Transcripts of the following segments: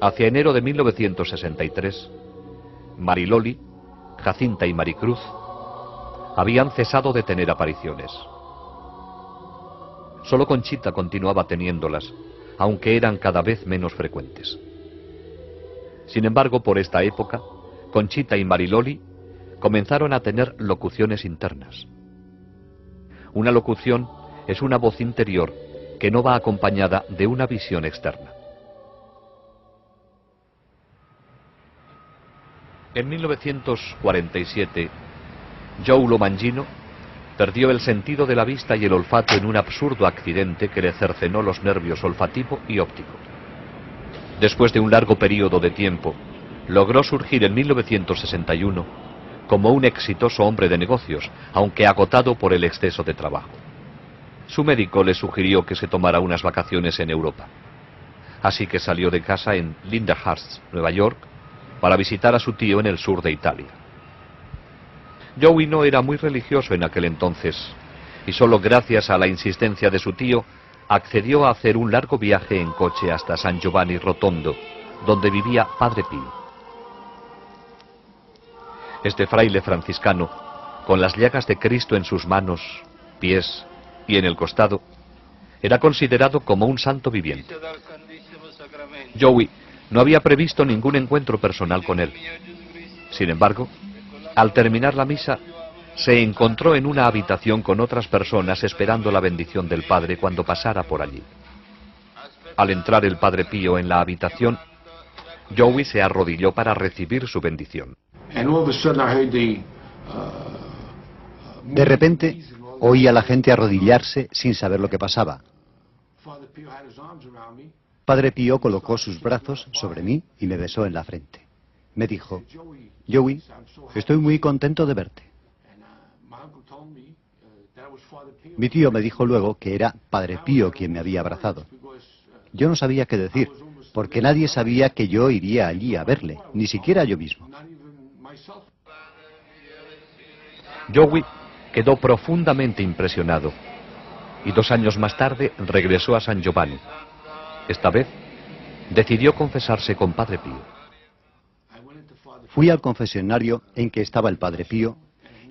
Hacia enero de 1963, Mariloli, Jacinta y Maricruz habían cesado de tener apariciones. Solo Conchita continuaba teniéndolas, aunque eran cada vez menos frecuentes. Sin embargo, por esta época, Conchita y Mariloli comenzaron a tener locuciones internas. Una locución es una voz interior que no va acompañada de una visión externa. En 1947, Joe Mangino perdió el sentido de la vista y el olfato en un absurdo accidente que le cercenó los nervios olfativo y óptico. Después de un largo periodo de tiempo, logró surgir en 1961 como un exitoso hombre de negocios, aunque agotado por el exceso de trabajo. Su médico le sugirió que se tomara unas vacaciones en Europa. Así que salió de casa en Lindenhurst, Nueva York, para visitar a su tío en el sur de Italia. Joey no era muy religioso en aquel entonces, y solo gracias a la insistencia de su tío accedió a hacer un largo viaje en coche hasta San Giovanni Rotondo, donde vivía Padre Pío. Este fraile franciscano, con las llagas de Cristo en sus manos, pies y en el costado, era considerado como un santo viviente. Joey no había previsto ningún encuentro personal con él. Sin embargo, al terminar la misa, se encontró en una habitación con otras personas esperando la bendición del Padre cuando pasara por allí. Al entrar el Padre Pío en la habitación, Joey se arrodilló para recibir su bendición. De repente, oí a la gente arrodillarse sin saber lo que pasaba. Padre Pío colocó sus brazos sobre mí y me besó en la frente. Me dijo: Joey, estoy muy contento de verte. Mi tío me dijo luego que era Padre Pío quien me había abrazado. Yo no sabía qué decir, porque nadie sabía que yo iría allí a verle, ni siquiera yo mismo. Joey quedó profundamente impresionado y 2 años más tarde regresó a San Giovanni. Esta vez decidió confesarse con Padre Pío. Fui al confesionario en que estaba el Padre Pío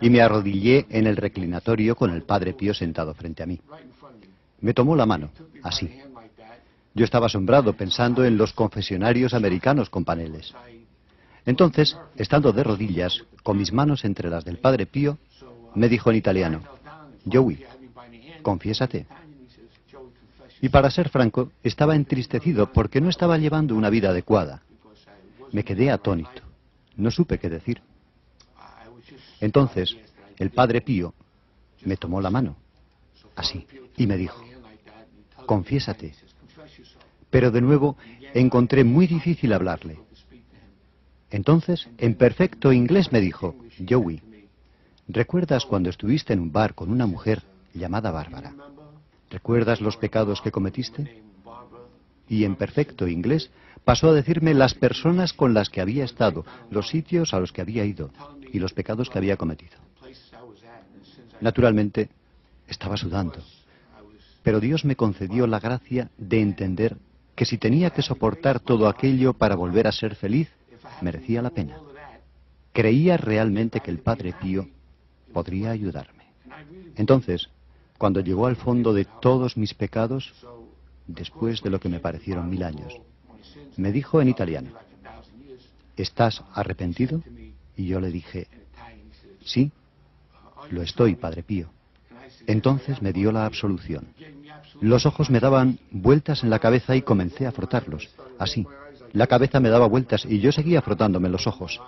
y me arrodillé en el reclinatorio con el Padre Pío sentado frente a mí. Me tomó la mano, así. Yo estaba asombrado pensando en los confesionarios americanos con paneles. Entonces, estando de rodillas, con mis manos entre las del Padre Pío, me dijo en italiano: Joey, confiésate. Y para ser franco, estaba entristecido porque no estaba llevando una vida adecuada. Me quedé atónito. No supe qué decir. Entonces, el Padre Pío me tomó la mano, así, y me dijo: confiésate. Pero de nuevo encontré muy difícil hablarle. Entonces, en perfecto inglés me dijo: Joey, ¿recuerdas cuando estuviste en un bar con una mujer llamada Bárbara? ¿Recuerdas los pecados que cometiste? Y en perfecto inglés pasó a decirme las personas con las que había estado, los sitios a los que había ido y los pecados que había cometido. Naturalmente, estaba sudando, pero Dios me concedió la gracia de entender que si tenía que soportar todo aquello para volver a ser feliz, merecía la pena. Creía realmente que el Padre Pío podría ayudarme. Entonces, cuando llegó al fondo de todos mis pecados, después de lo que me parecieron 1000 años, me dijo en italiano: ¿estás arrepentido? Y yo le dije: sí, lo estoy, Padre Pío. Entonces me dio la absolución. Los ojos me daban vueltas en la cabeza y comencé a frotarlos, así. La cabeza me daba vueltas y yo seguía frotándome los ojos.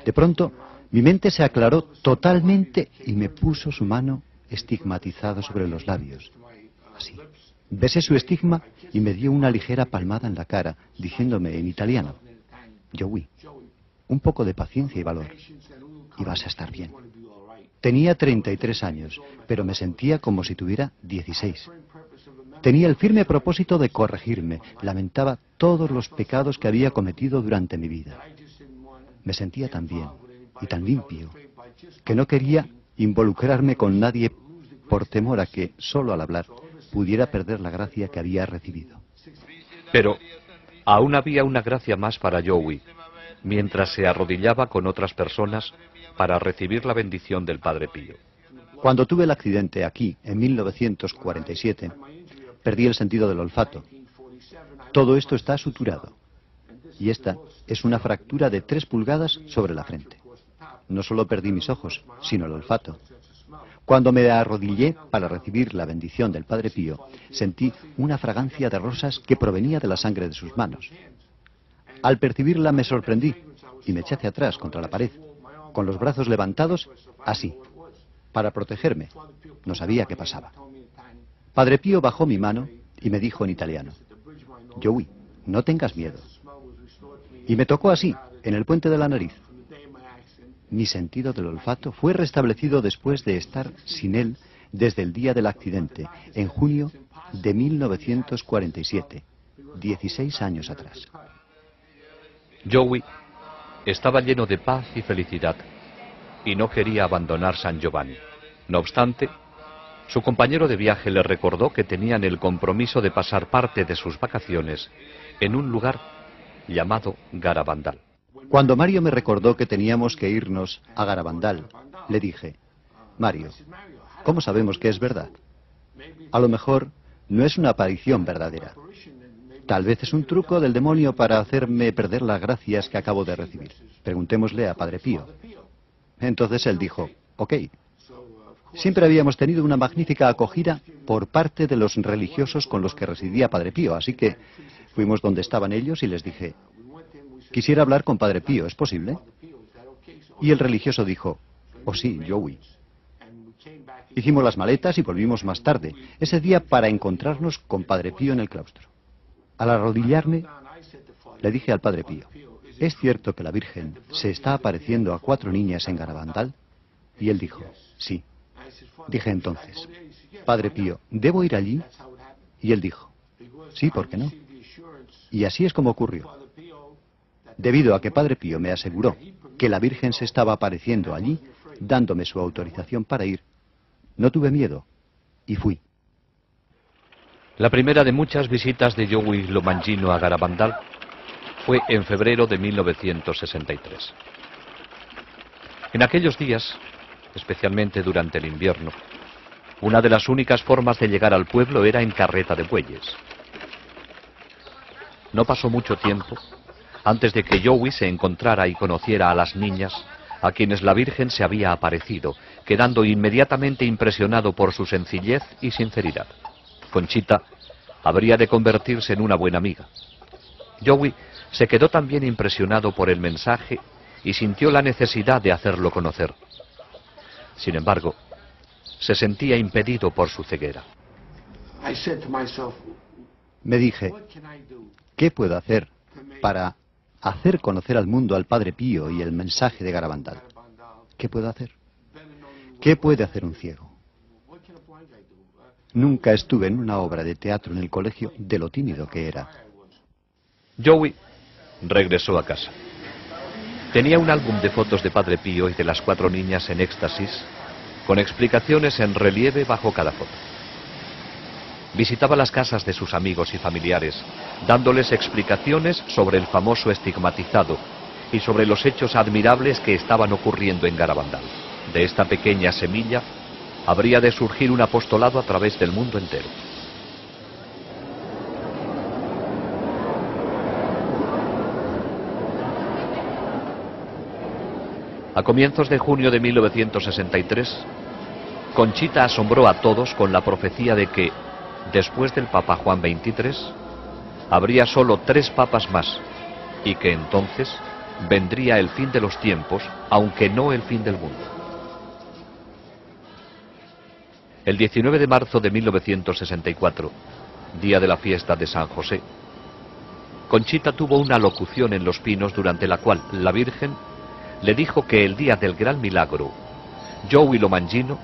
De pronto, mi mente se aclaró totalmente y me puso su mano estigmatizada sobre los labios, así. Besé su estigma y me dio una ligera palmada en la cara, diciéndome en italiano: Joey, un poco de paciencia y valor, y vas a estar bien. Tenía 33 años, pero me sentía como si tuviera 16. Tenía el firme propósito de corregirme, lamentaba todos los pecados que había cometido durante mi vida. Me sentía tan bien y tan limpio que no quería involucrarme con nadie por temor a que, solo al hablar, pudiera perder la gracia que había recibido. Pero, Aún había una gracia más para Joey, mientras se arrodillaba con otras personas para recibir la bendición del Padre Pío. Cuando tuve el accidente aquí, en 1947, perdí el sentido del olfato. Todo esto está suturado. Y esta es una fractura de 3 pulgadas sobre la frente. No solo perdí mis ojos, sino el olfato. Cuando me arrodillé para recibir la bendición del Padre Pío, sentí una fragancia de rosas que provenía de la sangre de sus manos. Al percibirla me sorprendí y me eché hacia atrás contra la pared, con los brazos levantados, así, para protegerme. No sabía qué pasaba. Padre Pío bajó mi mano y me dijo en italiano: Joey, no tengas miedo. Y me tocó así, en el puente de la nariz. Mi sentido del olfato fue restablecido después de estar sin él desde el día del accidente, en junio de 1947, 16 años atrás. Joey estaba lleno de paz y felicidad y no quería abandonar San Giovanni. No obstante, su compañero de viaje le recordó que tenían el compromiso de pasar parte de sus vacaciones en un lugar llamado Garabandal. Cuando Mario me recordó que teníamos que irnos a Garabandal, le dije: Mario, ¿cómo sabemos que es verdad? A lo mejor no es una aparición verdadera. Tal vez es un truco del demonio para hacerme perder las gracias que acabo de recibir. Preguntémosle a Padre Pío. Entonces él dijo: ok. Siempre habíamos tenido una magnífica acogida por parte de los religiosos con los que residía Padre Pío, así que fuimos donde estaban ellos y les dije: quisiera hablar con Padre Pío, ¿es posible? Y el religioso dijo: oh sí, Joey. Hicimos las maletas y volvimos más tarde, ese día, para encontrarnos con Padre Pío en el claustro. Al arrodillarme, le dije al Padre Pío: ¿es cierto que la Virgen se está apareciendo a 4 niñas en Garabandal? Y él dijo: sí. Dije entonces: Padre Pío, ¿debo ir allí? Y él dijo: sí, ¿por qué no? Y así es como ocurrió. Debido a que Padre Pío me aseguró que la Virgen se estaba apareciendo allí, dándome su autorización para ir, no tuve miedo y fui. La primera de muchas visitas de Joey Lomangino a Garabandal fue en febrero de 1963. En aquellos días, especialmente durante el invierno, una de las únicas formas de llegar al pueblo era en carreta de bueyes. No pasó mucho tiempo antes de que Joey se encontrara y conociera a las niñas a quienes la Virgen se había aparecido, quedando inmediatamente impresionado por su sencillez y sinceridad. Conchita habría de convertirse en una buena amiga. Joey se quedó también impresionado por el mensaje y sintió la necesidad de hacerlo conocer. Sin embargo, se sentía impedido por su ceguera. Me dije: ¿qué puedo hacer para hacer conocer al mundo al Padre Pío y el mensaje de Garabandal? ¿Qué puedo hacer? ¿Qué puede hacer un ciego? Nunca estuve en una obra de teatro en el colegio de lo tímido que era. Joey regresó a casa. Tenía un álbum de fotos de Padre Pío y de las 4 niñas en éxtasis, con explicaciones en relieve bajo cada foto. Visitaba las casas de sus amigos y familiares, dándoles explicaciones sobre el famoso estigmatizado y sobre los hechos admirables que estaban ocurriendo en Garabandal. De esta pequeña semilla habría de surgir un apostolado a través del mundo entero. A comienzos de junio de 1963, Conchita asombró a todos con la profecía de que, después del Papa Juan XXIII, habría solo 3 papas más, y que entonces vendría el fin de los tiempos, aunque no el fin del mundo. El 19 de marzo de 1964, día de la fiesta de San José, Conchita tuvo una locución en Los Pinos durante la cual la Virgen le dijo que el día del gran milagro, Joey Lomangino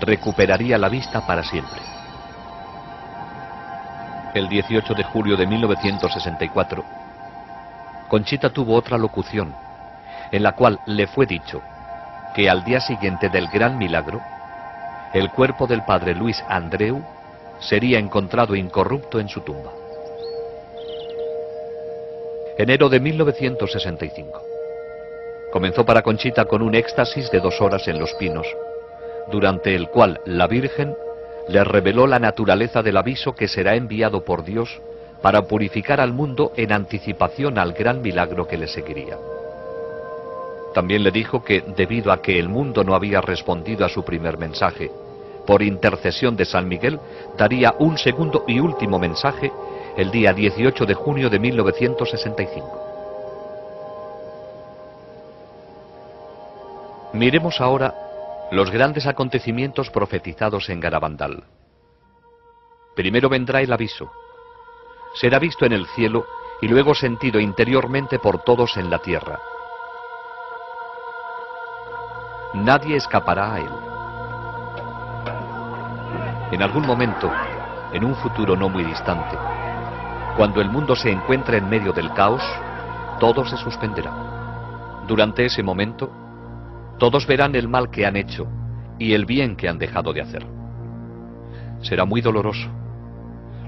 recuperaría la vista para siempre. El 18 de julio de 1964, Conchita tuvo otra locución, en la cual le fue dicho que al día siguiente del gran milagro, el cuerpo del padre Luis Andreu sería encontrado incorrupto en su tumba. Enero de 1965. Comenzó para Conchita con un éxtasis de 2 horas en Los Pinos, durante el cual la Virgen le reveló la naturaleza del aviso que será enviado por Dios para purificar al mundo en anticipación al gran milagro que le seguiría. También le dijo que, debido a que el mundo no había respondido a su primer mensaje, por intercesión de San Miguel, daría un segundo y último mensaje el día 18 de junio de 1965. Miremos ahora los grandes acontecimientos profetizados en Garabandal. Primero vendrá el aviso. Será visto en el cielo y luego sentido interiormente por todos en la tierra. Nadie escapará a él. En algún momento, en un futuro no muy distante, cuando el mundo se encuentre en medio del caos, todo se suspenderá. Durante ese momento, todos verán el mal que han hecho y el bien que han dejado de hacer. Será muy doloroso.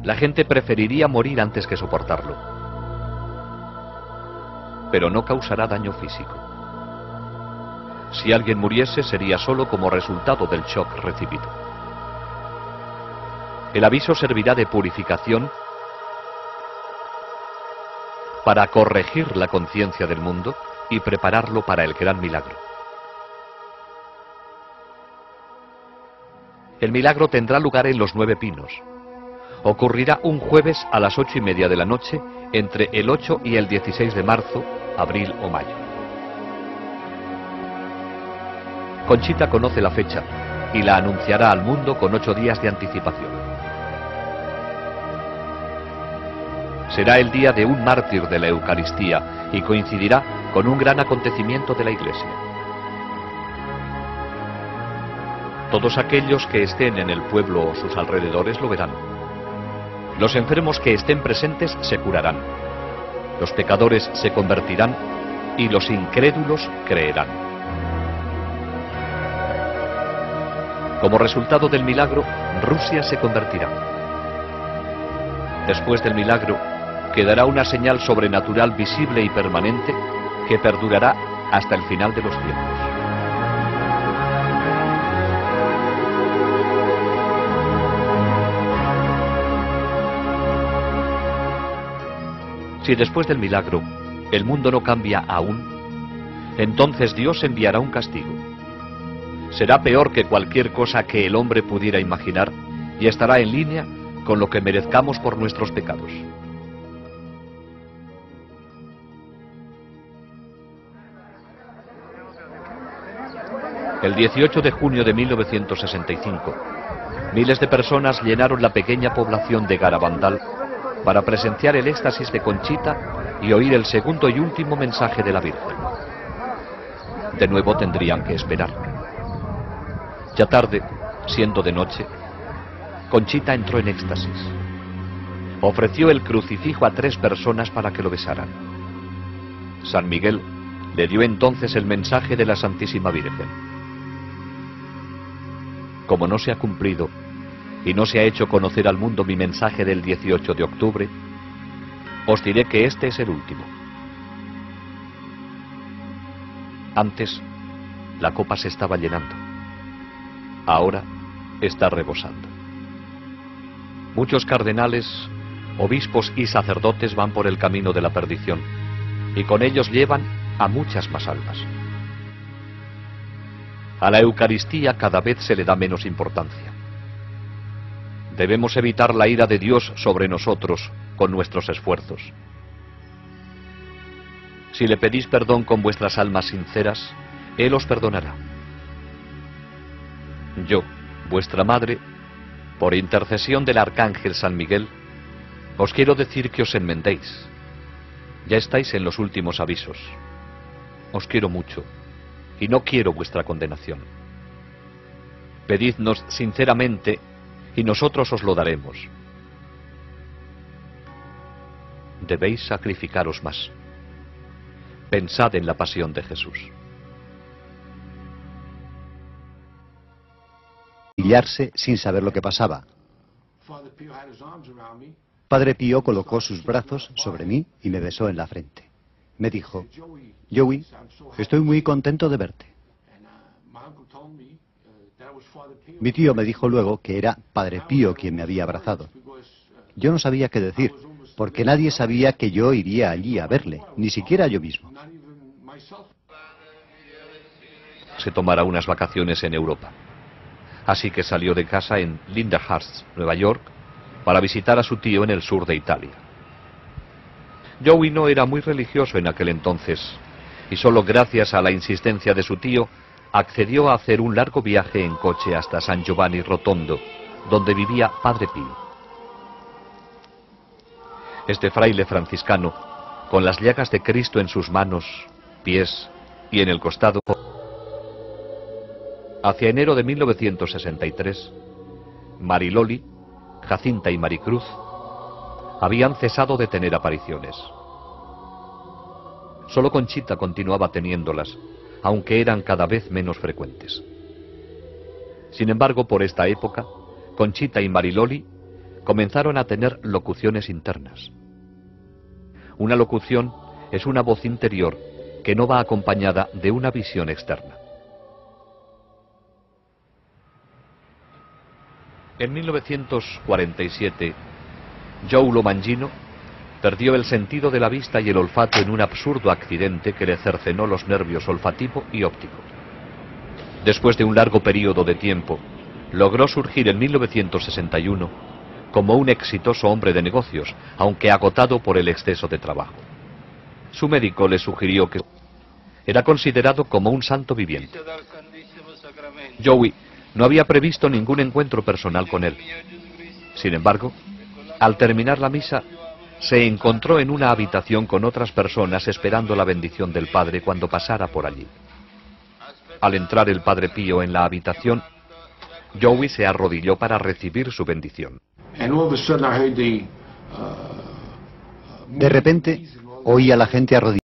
La gente preferiría morir antes que soportarlo. Pero no causará daño físico. Si alguien muriese, sería solo como resultado del shock recibido. El aviso servirá de purificación para corregir la conciencia del mundo y prepararlo para el gran milagro. El milagro tendrá lugar en Los 9 Pinos. Ocurrirá un jueves a las 8:30 de la noche, entre el 8 y el 16 de marzo, abril o mayo. Conchita conoce la fecha y la anunciará al mundo con 8 días de anticipación. Será el día de un mártir de la Eucaristía y coincidirá con un gran acontecimiento de la Iglesia. Todos aquellos que estén en el pueblo o sus alrededores lo verán. Los enfermos que estén presentes se curarán. Los pecadores se convertirán y los incrédulos creerán. Como resultado del milagro, Rusia se convertirá. Después del milagro, quedará una señal sobrenatural visible y permanente que perdurará hasta el final de los tiempos. Si después del milagro el mundo no cambia aún, entonces Dios enviará un castigo. Será peor que cualquier cosa que el hombre pudiera imaginar y estará en línea con lo que merezcamos por nuestros pecados. El 18 de junio de 1965, miles de personas llenaron la pequeña población de Garabandal para presenciar el éxtasis de Conchita y oír el segundo y último mensaje de la Virgen. De nuevo tendrían que esperar. Ya tarde, siendo de noche, Conchita entró en éxtasis. Ofreció el crucifijo a 3 personas para que lo besaran. San Miguel le dio entonces el mensaje de la Santísima Virgen. Como no se ha cumplido y no se ha hecho conocer al mundo mi mensaje del 18 de octubre, os diré que este es el último. Antes, la copa se estaba llenando. Ahora está rebosando. Muchos cardenales, obispos y sacerdotes van por el camino de la perdición, y con ellos llevan a muchas más almas. A la Eucaristía cada vez se le da menos importancia. Debemos evitar la ira de Dios sobre nosotros con nuestros esfuerzos. Si le pedís perdón con vuestras almas sinceras, Él os perdonará. Yo, vuestra madre, por intercesión del arcángel San Miguel, os quiero decir que os enmendéis. Ya estáis en los últimos avisos. Os quiero mucho y no quiero vuestra condenación. Pedidnos sinceramente y nosotros os lo daremos. Debéis sacrificaros más. Pensad en la pasión de Jesús. Humillarse sin saber lo que pasaba. Father Pio had his arms around me. Padre Pío colocó sus brazos sobre mí y me besó en la frente. Me dijo: Joey, estoy muy contento de verte. Mi tío me dijo luego que era Padre Pío quien me había abrazado. Yo no sabía qué decir, porque nadie sabía que yo iría allí a verle, ni siquiera yo mismo. Se tomara unas vacaciones en Europa. Así que salió de casa en Lindenhurst, Nueva York, para visitar a su tío en el sur de Italia. Joey no era muy religioso en aquel entonces, y solo gracias a la insistencia de su tío accedió a hacer un largo viaje en coche hasta San Giovanni Rotondo, donde vivía Padre Pío. Este fraile franciscano, con las llagas de Cristo en sus manos, pies y en el costado, hacia enero de 1963, Mariloli, Jacinta y Maricruz habían cesado de tener apariciones. Solo Conchita continuaba teniéndolas, aunque eran cada vez menos frecuentes. Sin embargo, por esta época, Conchita y Mariloli comenzaron a tener locuciones internas. Una locución es una voz interior que no va acompañada de una visión externa. En 1947, Joe Lo Mangino perdió el sentido de la vista y el olfato en un absurdo accidente que le cercenó los nervios olfativo y óptico. Después de un largo periodo de tiempo, logró surgir en 1961 como un exitoso hombre de negocios, aunque agotado por el exceso de trabajo. Su médico le sugirió que era considerado como un santo viviente. Joey no había previsto ningún encuentro personal con él. Sin embargo, al terminar la misa, se encontró en una habitación con otras personas esperando la bendición del Padre cuando pasara por allí. Al entrar el Padre Pío en la habitación, Joey se arrodilló para recibir su bendición. De repente, oí a la gente arrodillarse.